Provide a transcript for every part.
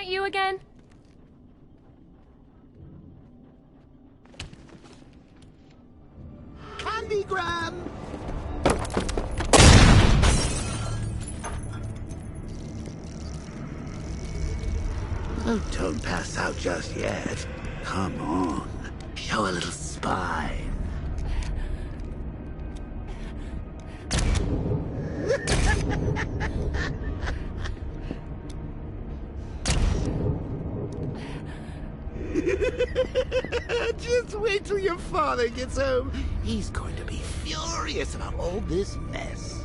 you again? Candygram! Oh, don't pass out just yet. Come on. Show a little spine. Just wait till your father gets home. He's going to be furious about all this mess.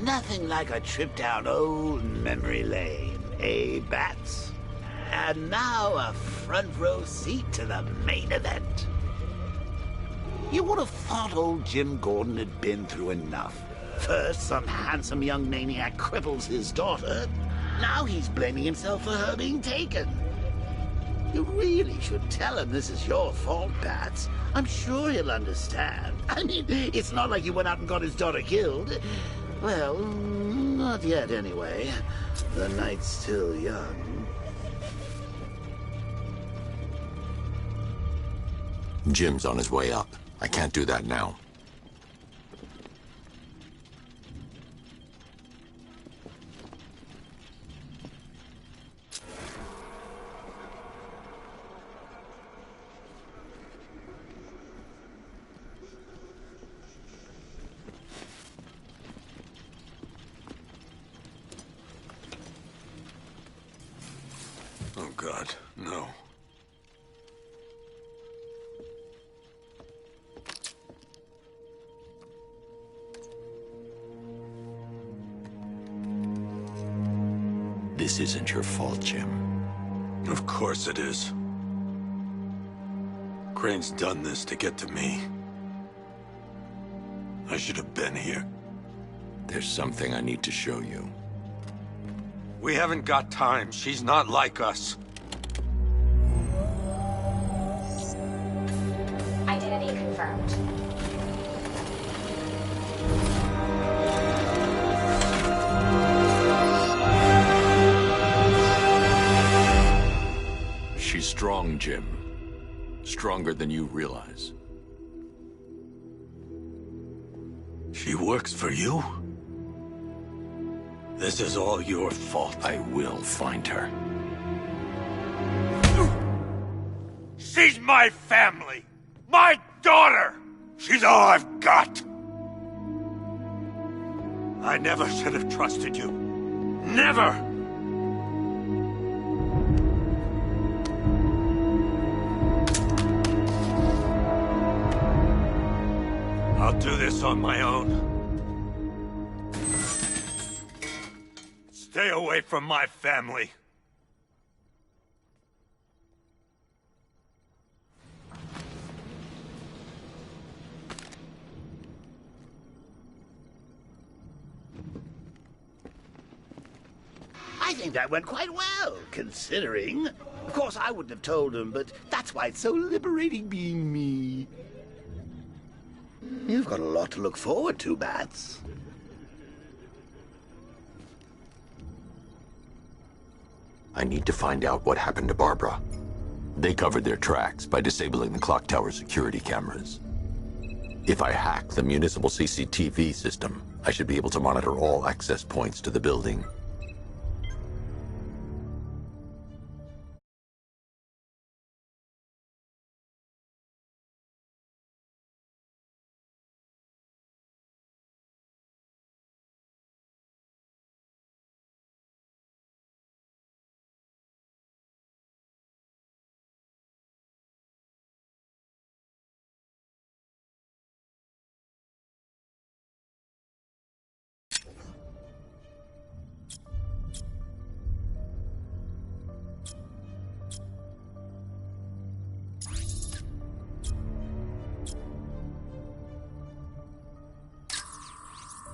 Nothing like a trip down old memory lane, eh, Bats? And now a front row seat to the main event. You would have thought old Jim Gordon had been through enough. First, some handsome young maniac cripples his daughter. Now he's blaming himself for her being taken. You really should tell him this is your fault, Bats. I'm sure he'll understand. I mean, it's not like you went out and got his daughter killed. Well, not yet anyway. The night's still young. Jim's on his way up. I can't do that now. Oh, God, no. This isn't your fault, Jim. Of course it is. Crane's done this to get to me. I should have been here. There's something I need to show you. We haven't got time. She's not like us. Identity confirmed. She's strong, Jim. Stronger than you realize. She works for you? This is all your fault. I will find her. She's my family! My daughter! She's all I've got! I never should have trusted you. Never! I'll do this on my own. Stay away from my family. I think that went quite well, considering. Of course, I wouldn't have told him, but that's why it's so liberating being me. You've got a lot to look forward to, Bats. I need to find out what happened to Barbara. They covered their tracks by disabling the clock tower security cameras. If I hack the municipal CCTV system, I should be able to monitor all access points to the building.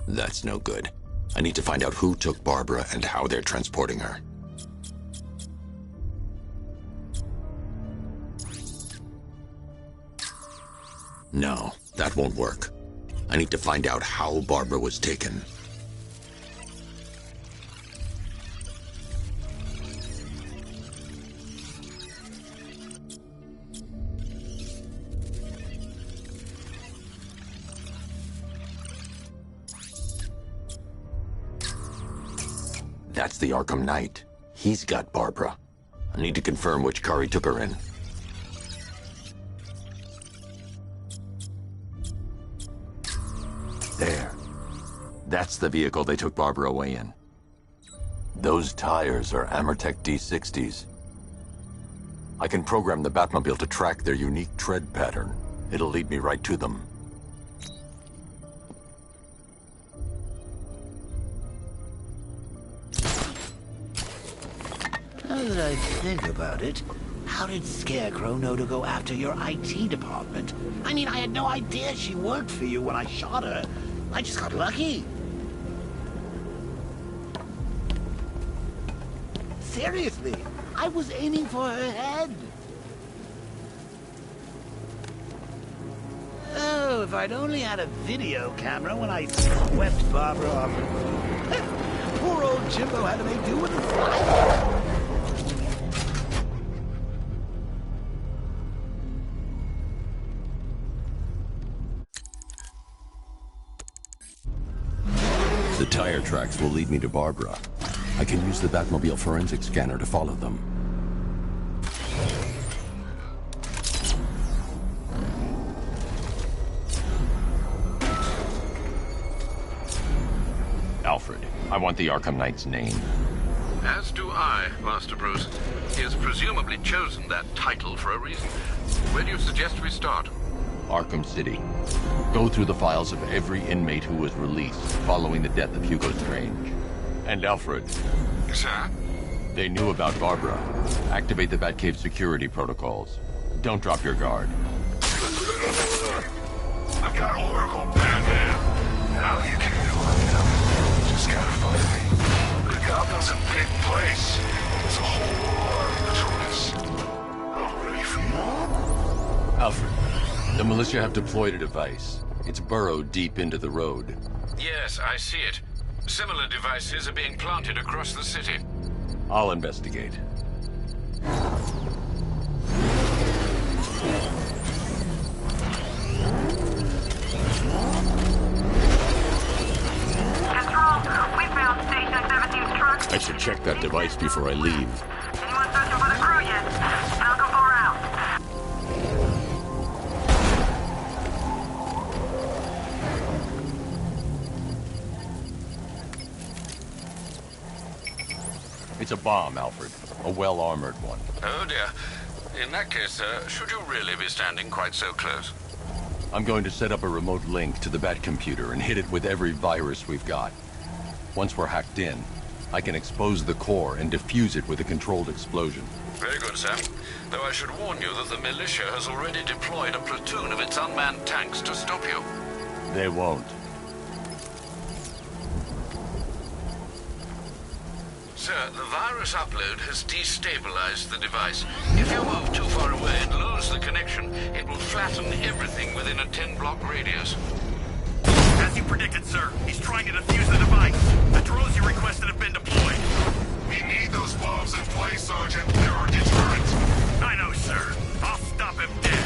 That's no good. I need to find out who took Barbara and how they're transporting her. No, that won't work. I need to find out how Barbara was taken. That's the Arkham Knight. He's got Barbara. I need to confirm which car he took her in. There. That's the vehicle they took Barbara away in. Those tires are Amertech D60s. I can program the Batmobile to track their unique tread pattern. It'll lead me right to them. Now that I think about it, how did Scarecrow know to go after your IT department? I mean, I had no idea she worked for you when I shot her. I just got lucky. Seriously, I was aiming for her head. Oh, if I'd only had a video camera when I swept Barbara off the roof. Poor old Jimbo had to make do with the fire. The tire tracks will lead me to Barbara. I can use the Batmobile forensic scanner to follow them. Alfred, I want the Arkham Knight's name. As do I, Master Bruce. He has presumably chosen that title for a reason. Where do you suggest we start? Arkham City. Go through the files of every inmate who was released following the death of Hugo Strange. And Alfred. Sir? They knew about Barbara. Activate the Batcave security protocols. Don't drop your guard. I've got Oracle Batman. Now you can do it. Just gotta find me. The Gotham's a big place. There's a whole lot between us. I'm ready for you. Alfred. The militia have deployed a device. It's burrowed deep into the road. Yes, I see it. Similar devices are being planted across the city. I'll investigate. Control, we found Station 17's truck. I should check that device before I leave. Anyone searching for the crew yet? Malcolm 4 out. It's a bomb, Alfred. A well-armored one. Oh dear. In that case, should you really be standing quite so close? I'm going to set up a remote link to the Bat computer and hit it with every virus we've got. Once we're hacked in, I can expose the core and defuse it with a controlled explosion. Very good, Sam. Though I should warn you that the militia has already deployed a platoon of its unmanned tanks to stop you. They won't. Sir, the virus upload has destabilized the device. If you move too far away and lose the connection, it will flatten everything within a 10-block radius. As you predicted, sir, he's trying to defuse the device. The drones you requested have been deployed. We need those bombs in place, Sergeant. They're our deterrent. I know, sir. I'll stop him dead.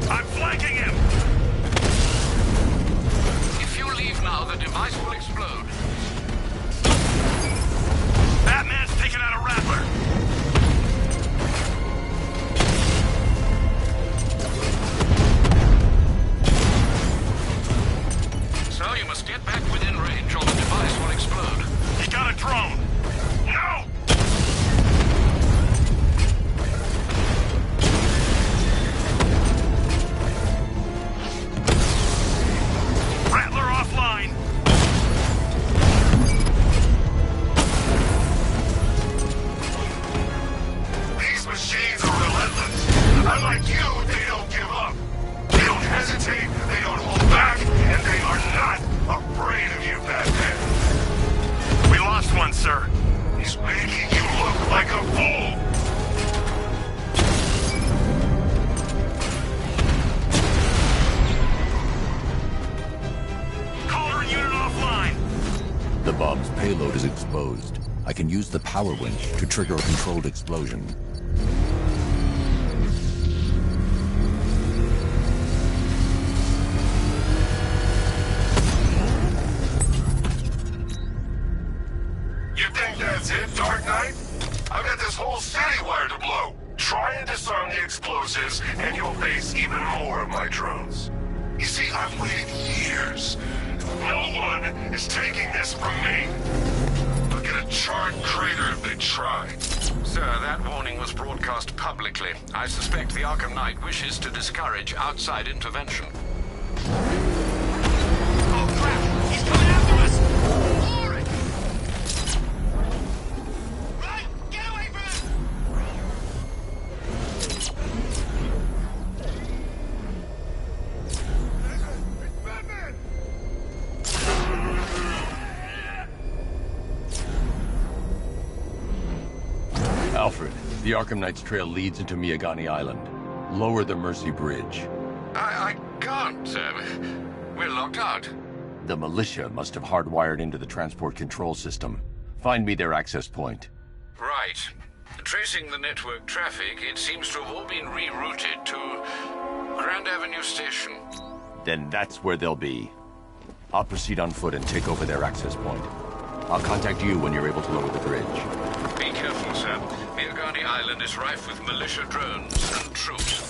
I'm flanking him! If you leave now, the device will explode. Batman's taking out a Rattler. So you must get back within range or the device will explode. He got a drone. No! Rattler offline. These machines are relentless. The bomb's payload is exposed. I can use the power winch to trigger a controlled explosion. You think that's it, Dark Knight? I've got this whole city wired to blow. Try and disarm the explosives, and you'll face even more of my drones. You see, I've waited years. No one is taking this from me. They'll get a charred crater if they try. Sir, that warning was broadcast publicly. I suspect the Arkham Knight wishes to discourage outside intervention. Oh, crap! He's coming after us! Warren! Run! Get away from him! Alfred, the Arkham Knight's trail leads into Miyagani Island. Lower the Mercy Bridge. I can't, sir. We're locked out. The militia must have hardwired into the transport control system. Find me their access point. Right. Tracing the network traffic, it seems to have all been rerouted to Grand Avenue Station. Then that's where they'll be. I'll proceed on foot and take over their access point. I'll contact you when you're able to lower the bridge. Be careful, sir. Miyagani Island is rife with militia drones and troops.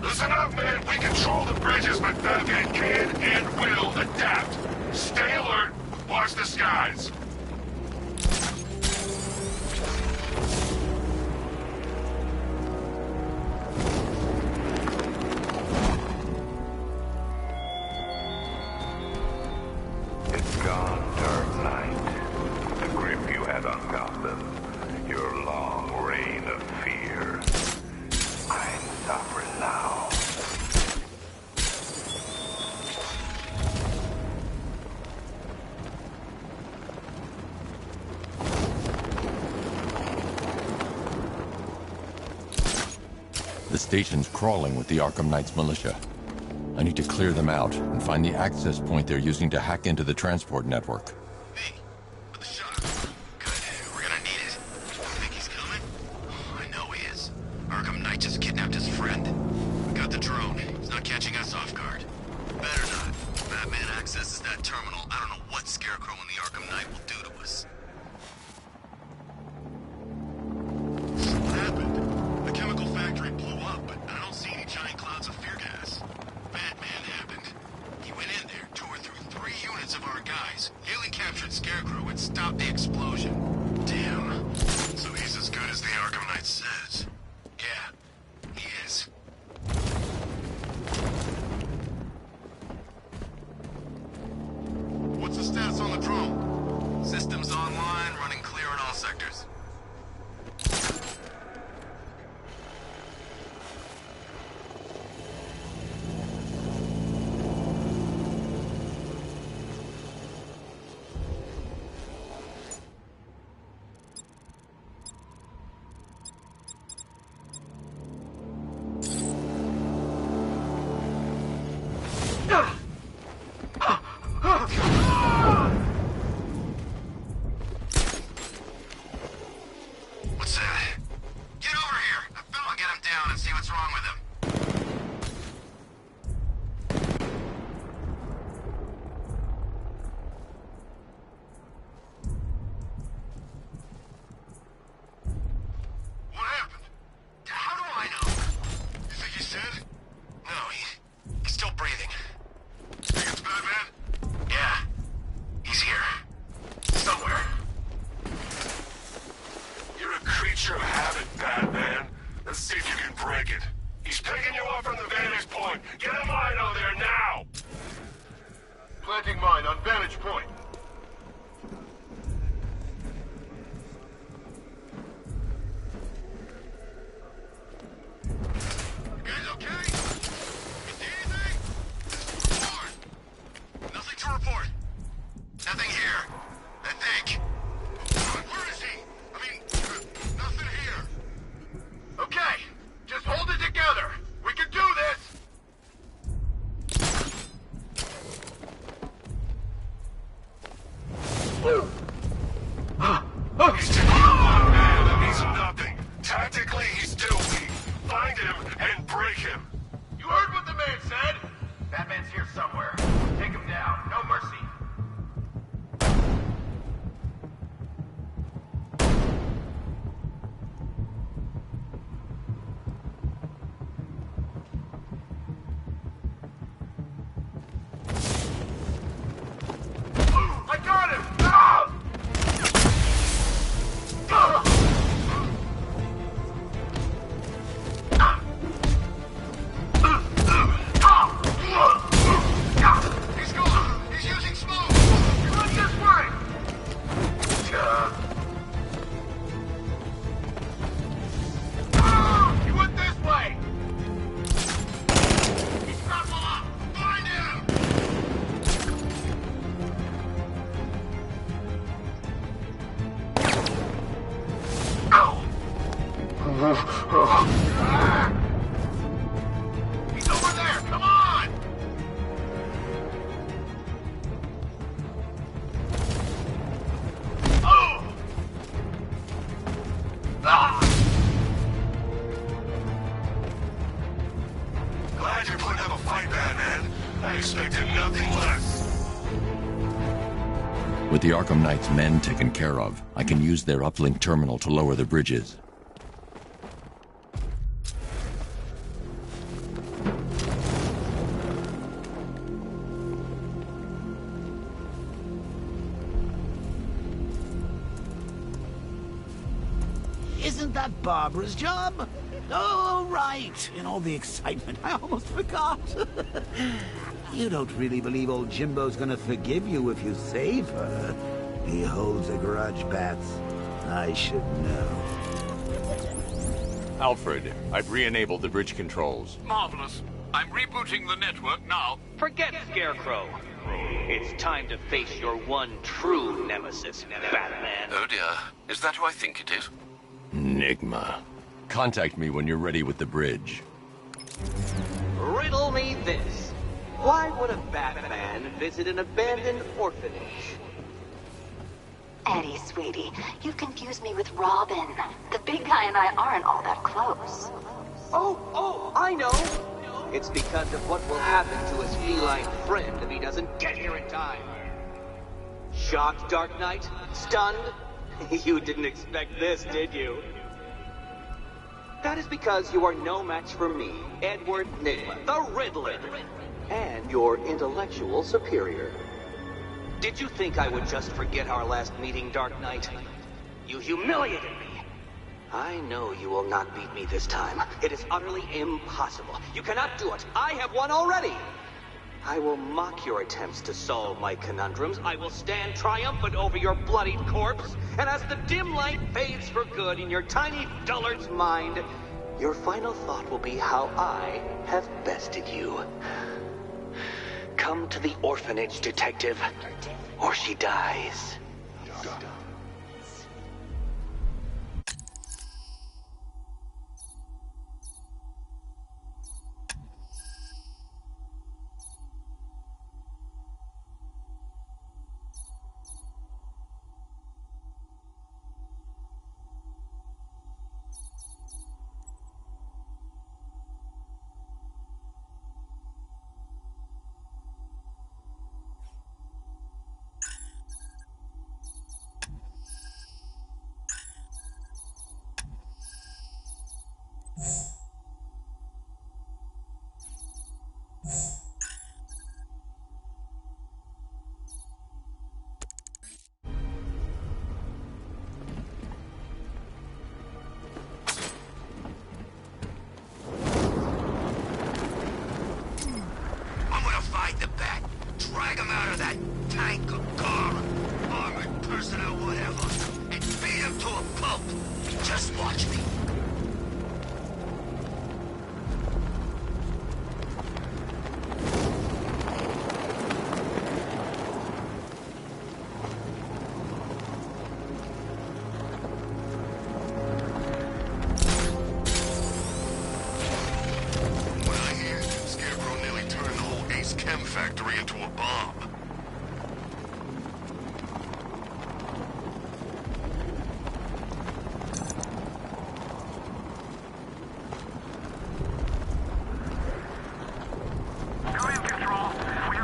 Listen up, man. We control the bridges, but Batman can and will adapt. Stay alert. Watch the skies. It's gone, Dark Knight. The grip you had on Gotham. Your long reign of fear. I'm suffering now. The station's crawling with the Arkham Knight's militia. I need to clear them out and find the access point they're using to hack into the transport network. Me? With the shot. Good. We're gonna need it. Think he's coming? Oh, I know he is. Arkham Knight just kidnapped his friend. We got the drone. He's not catching us off guard. Better not. Batman accesses that terminal. I don't know what Scarecrow and the Arkham Knight will do to us. What happened? The chemical factory blew up, but I don't see any giant clouds of fear gas. Batman happened. He went in there, tore through 3 units of our guys. Haley captured Scarecrow and stopped the explosion. Damn. So he's as good as the Arkham Knight says. Yeah, he is. What's the stats on the drone? Systems online. somewhere. Take him down. No mercy. I got him! Ah! He's gone! He's using smoke! He went this way! He went this way! He's grappled up! Find him! He's over there! Come on! Oh! Ah! Glad you're putting up a fight, Batman. I expected nothing less. With the Arkham Knight's men taken care of, I can use their uplink terminal to lower the bridges. Isn't that Barbara's job? Oh, right. In all the excitement, I almost forgot. You don't really believe old Jimbo's gonna forgive you if you save her. He holds a grudge, Bats. I should know. Alfred, I've re-enabled the bridge controls. Marvelous. I'm rebooting the network now. Forget Scarecrow. It's time to face your one true nemesis, Batman. Oh dear. Is that who I think it is? Enigma. Contact me when you're ready with the bridge. Riddle me this. Why would a Batman visit an abandoned orphanage? Eddie, sweetie, you confused me with Robin. The big guy and I aren't all that close. Oh, I know. It's because of what will happen to his feline friend if he doesn't get here in time. Shocked, Dark Knight? Stunned? You didn't expect this, did you? That is because you are no match for me, Edward Nygma, the Riddler, and your intellectual superior. Did you think I would just forget our last meeting, Dark Knight? You humiliated me. I know you will not beat me this time. It is utterly impossible. You cannot do it. I have won already. I will mock your attempts to solve my conundrums. I will stand triumphant over your bloodied corpse. And as the dim light fades for good in your tiny dullard's mind, your final thought will be how I have bested you. Come to the orphanage, detective, or she dies. factory into a bomb. Command Control, we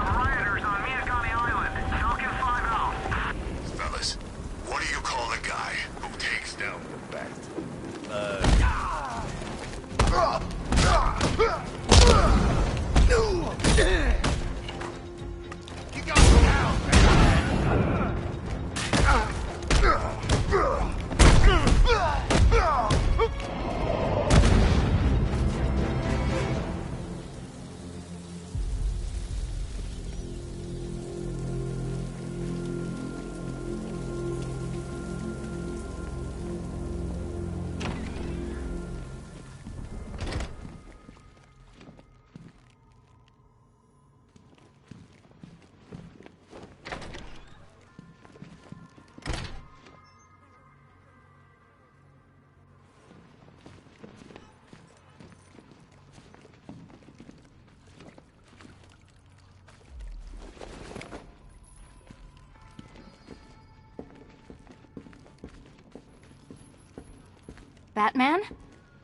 Batman?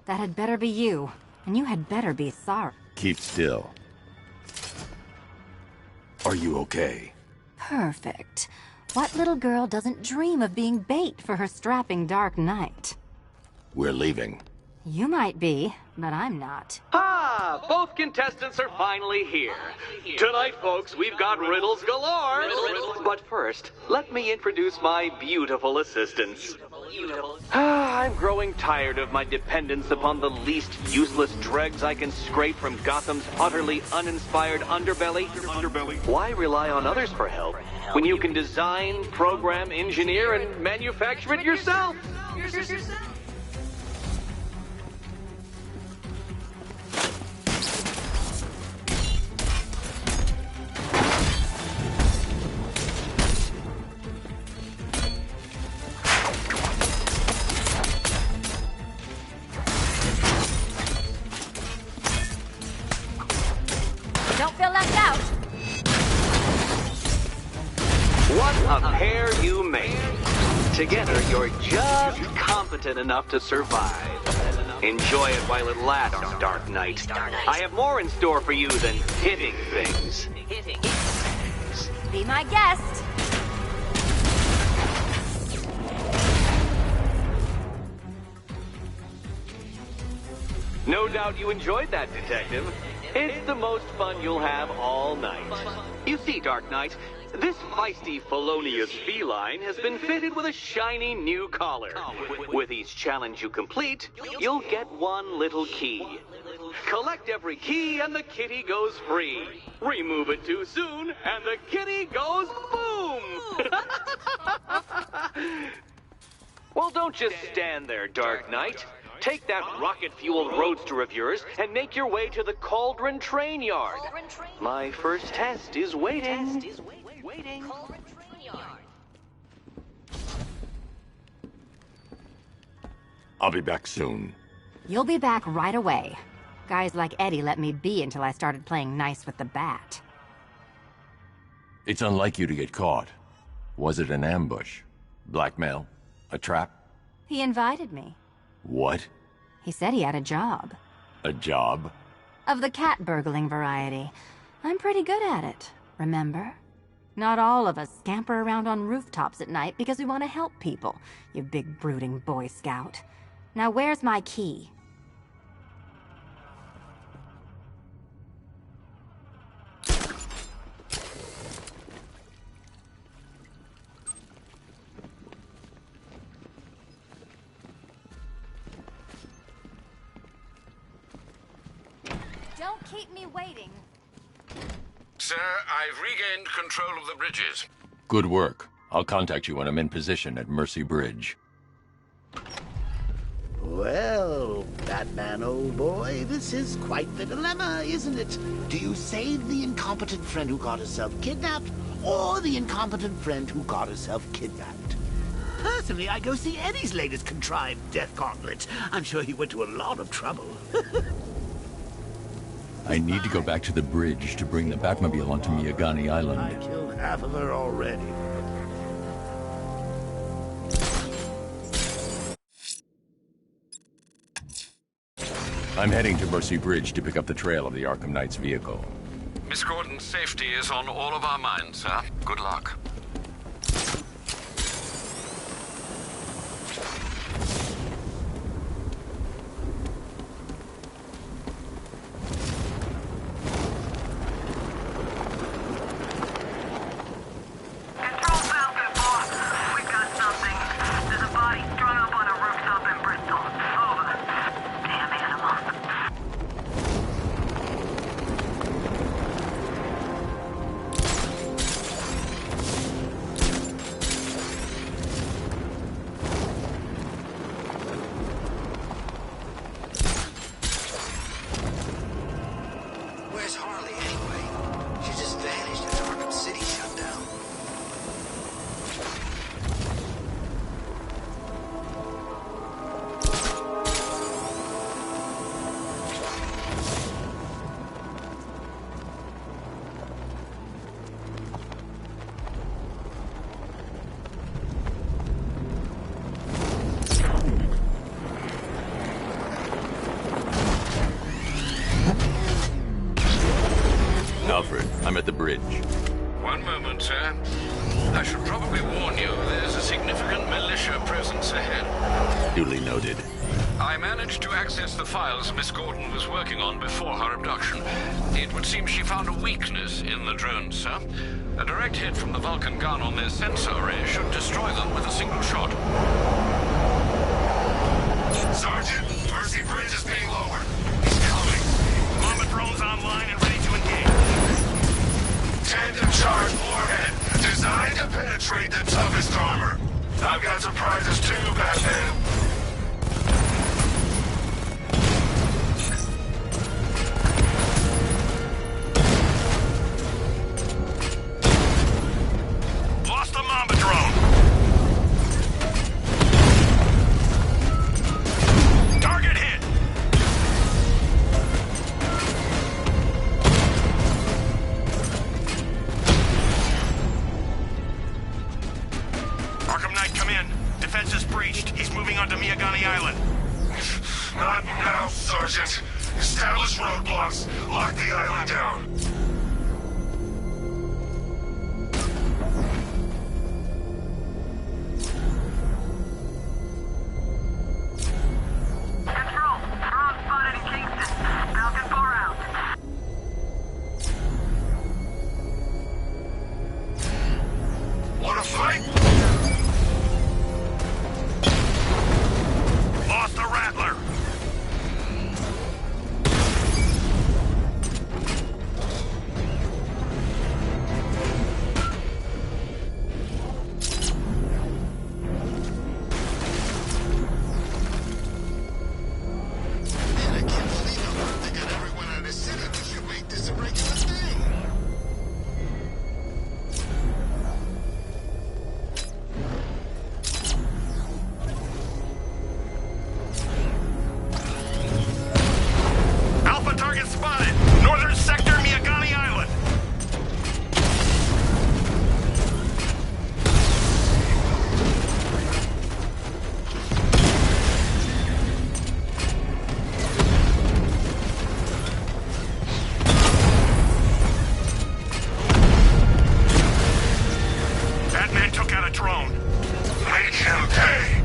That had better be you. And you had better be sorry. Keep still. Are you okay? Perfect. What little girl doesn't dream of being bait for her strapping Dark Knight? We're leaving. You might be, but I'm not. Ah, both contestants are finally here. Tonight, folks, we've got riddles galore. But first, let me introduce my beautiful assistants. I'm growing tired of my dependence upon the least useless dregs I can scrape from Gotham's utterly uninspired underbelly. Why rely on others for help when you can design, program, engineer, and manufacture it yourself? Don't feel left out! What a pair you make. Together, you're just competent enough to survive. Enjoy it while it lasts, Dark Knight. I have more in store for you than hitting things. Be my guest! No doubt you enjoyed that, Detective. It's the most fun you'll have all night. You see, Dark Knight, this feisty, felonious feline has been fitted with a shiny new collar. With each challenge you complete, you'll get one little key. Collect every key and the kitty goes free. Remove it too soon and the kitty goes boom! Well, don't just stand there, Dark Knight. Take that rocket-fueled roadster of yours and make your way to the Cauldron Train Yard. My first test is waiting. I'll be back soon. You'll be back right away. Guys like Eddie let me be until I started playing nice with the bat. It's unlike you to get caught. Was it an ambush? Blackmail? A trap? He invited me. What? He said he had a job. A job? Of the cat burgling variety. I'm pretty good at it, remember? Not all of us scamper around on rooftops at night because we want to help people, you big brooding Boy Scout. Now where's my key? Don't keep me waiting. Sir, I've regained control of the bridges. Good work. I'll contact you when I'm in position at Mercy Bridge. Well, Batman, old boy, this is quite the dilemma, isn't it? Do you save the incompetent friend who got herself kidnapped, or the incompetent friend who got herself kidnapped? Personally, I go see Eddie's latest contrived death gauntlet. I'm sure he went to a lot of trouble. I need to go back to the bridge to bring the Batmobile onto Miyagani Island. I killed half of her already. I'm heading to Mercy Bridge to pick up the trail of the Arkham Knight's vehicle. Miss Gordon's safety is on all of our minds, sir. Good luck. Alfred, I'm at the bridge. One moment, sir. I should probably warn you, there's a significant militia presence ahead. Duly noted. I managed to access the files Miss Gordon was working on before her abduction. It would seem she found a weakness in the drones, sir. A direct hit from the Vulcan gun on their sensor array should destroy them with a single shot. Sergeant, Mercy Bridge is being lowered. He's coming. Mama drone's online and ready to engage. Tandem charge warhead, designed to penetrate the toughest armor. I've got surprises too, Batman. Lost the Mamba drone. Target hit. Arkham Knight, come in. Defense is breached. He's moving onto Miyagani Island. Not now, Sergeant. Establish roadblocks. Lock the island down. Control. Drone spotted in Kingston. Falcon 4 out. Wanna fight? Lost the Rattler. Man, I can't believe it. They got everyone out of the city. We should make this a regular thing. Alpha target spotted. Northern sector, Miyagani Island. Batman took out a drone. Make him pay.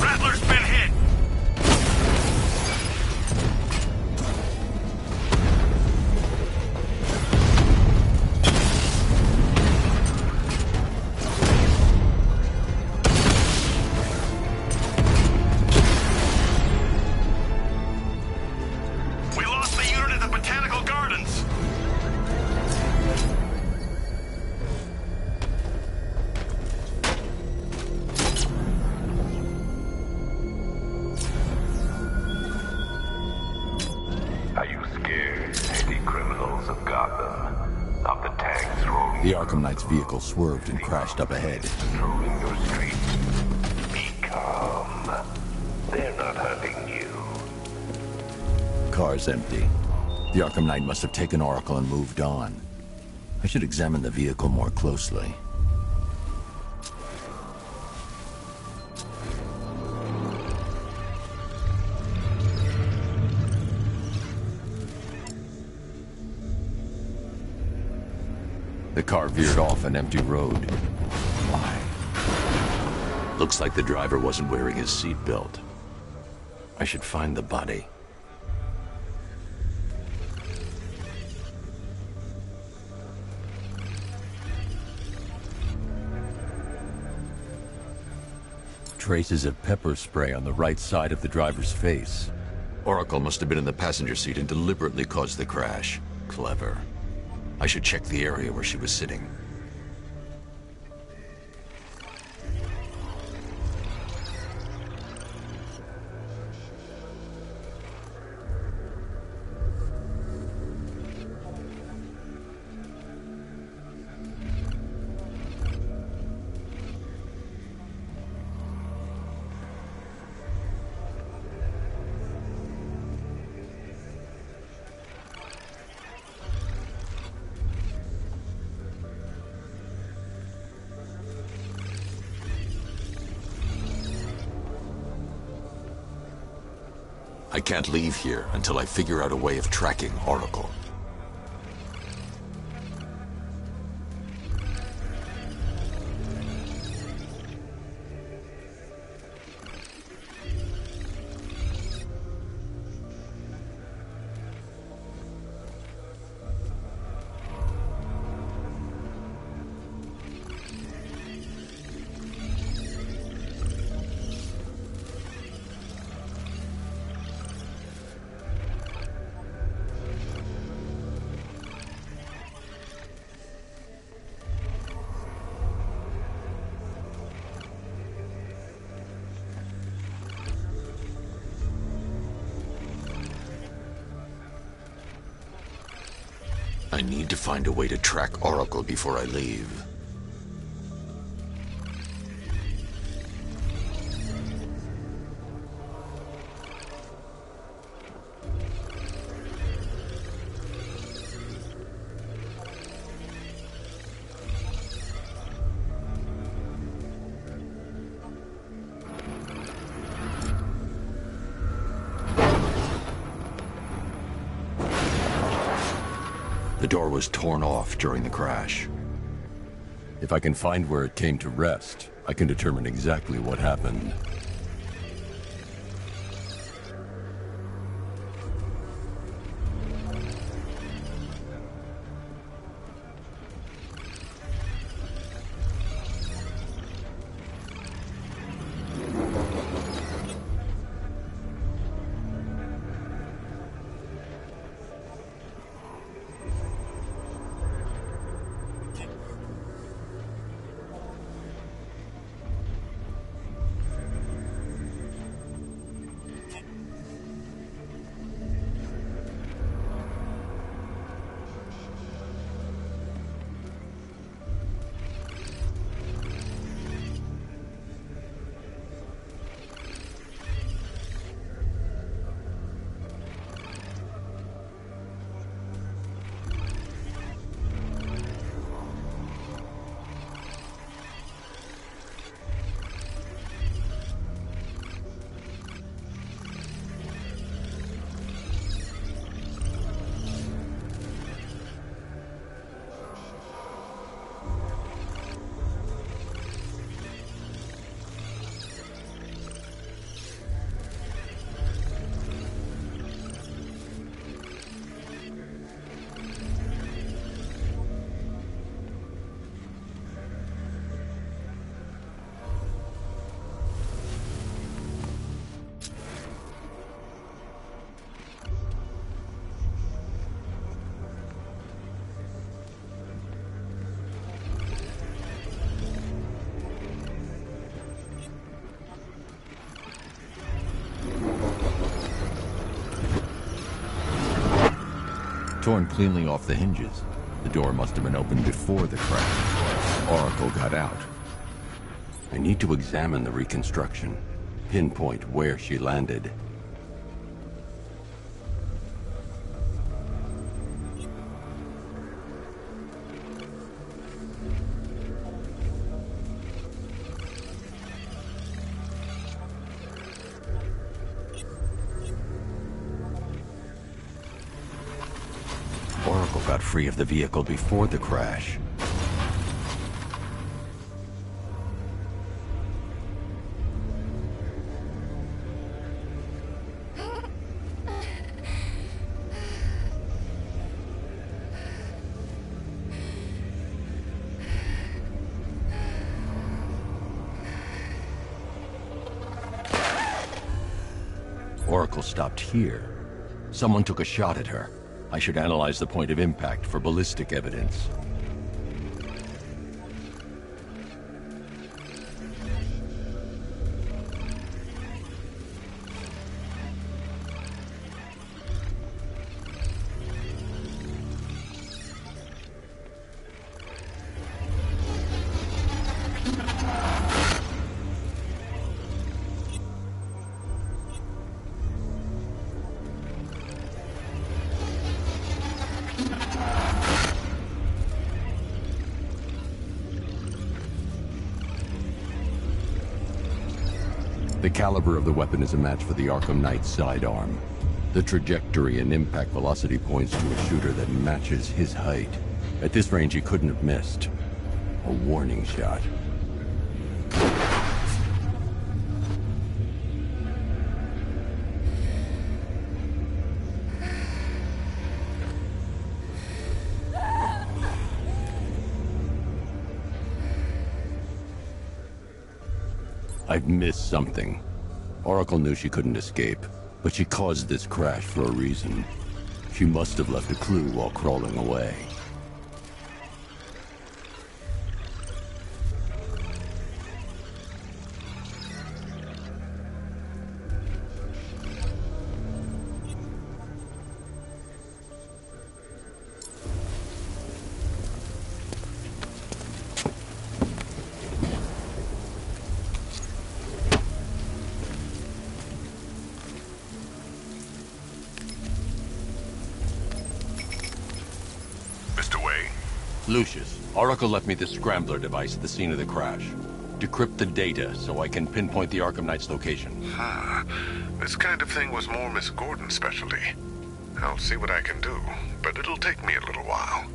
Rattler's been hit. We lost the unit at the Botanical Gardens. Are you scared, petty criminals of Gotham? Of the tanks rolling The Arkham Knight's vehicle swerved and crashed up ahead. patrolling your streets? Be calm. They're not hurting you. Car's empty. The Arkham Knight must have taken Oracle and moved on. I should examine the vehicle more closely. The car veered off an empty road. Why? Looks like the driver wasn't wearing his seatbelt. I should find the body. Traces of pepper spray on the right side of the driver's face. Oracle must have been in the passenger seat and deliberately caused the crash. Clever. I should check the area where she was sitting. I can't leave here until I figure out a way of tracking Oracle. I need to find a way to track Oracle before I leave. The door was torn off during the crash. If I can find where it came to rest, I can determine exactly what happened. Torn cleanly off the hinges. The door must have been opened before the crash. Oracle got out. I need to examine the reconstruction, pinpoint where she landed. Oracle got free of the vehicle before the crash. Oracle stopped here. Someone took a shot at her. I should analyze the point of impact for ballistic evidence. The caliber of the weapon is a match for the Arkham Knight's sidearm. The trajectory and impact velocity points to a shooter that matches his height. At this range, he couldn't have missed. A warning shot. I've missed something. Oracle knew she couldn't escape, but she caused this crash for a reason. She must have left a clue while crawling away. Lucius, Oracle left me the scrambler device at the scene of the crash. Decrypt the data so I can pinpoint the Arkham Knight's location. This kind of thing was more Miss Gordon's specialty. I'll see what I can do, but it'll take me a little while.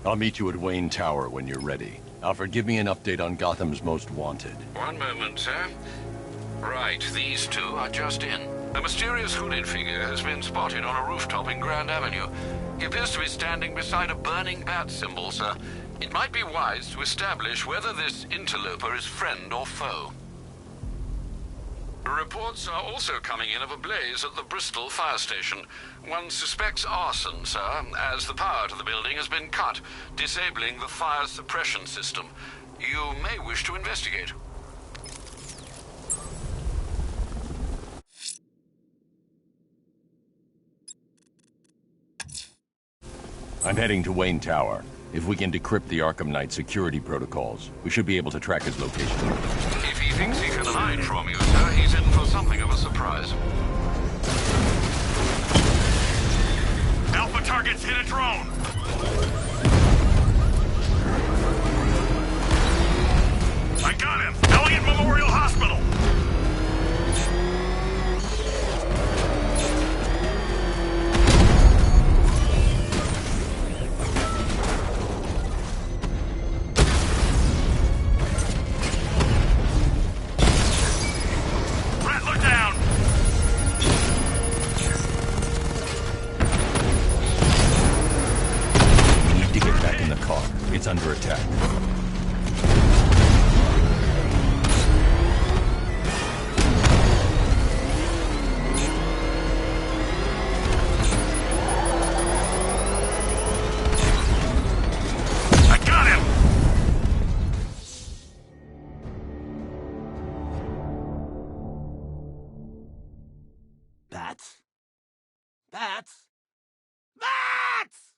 I'll meet you at Wayne Tower when you're ready. Alfred, give me an update on Gotham's Most Wanted. One moment, sir. Right, these two are just in. A mysterious hooded figure has been spotted on a rooftop in Grand Avenue. He appears to be standing beside a burning bat symbol, sir. It might be wise to establish whether this interloper is friend or foe. Reports are also coming in of a blaze at the Bristol fire station. One suspects arson, sir, as the power to the building has been cut, disabling the fire suppression system. You may wish to investigate. I'm heading to Wayne Tower. If we can decrypt the Arkham Knight security protocols, we should be able to track his location. If he thinks he can hide from you, sir, he's in for something of a surprise. Alpha targets hit a drone! I got him! Elliott Memorial Hospital! It's under attack. I got him! Bats? Bats? Bats!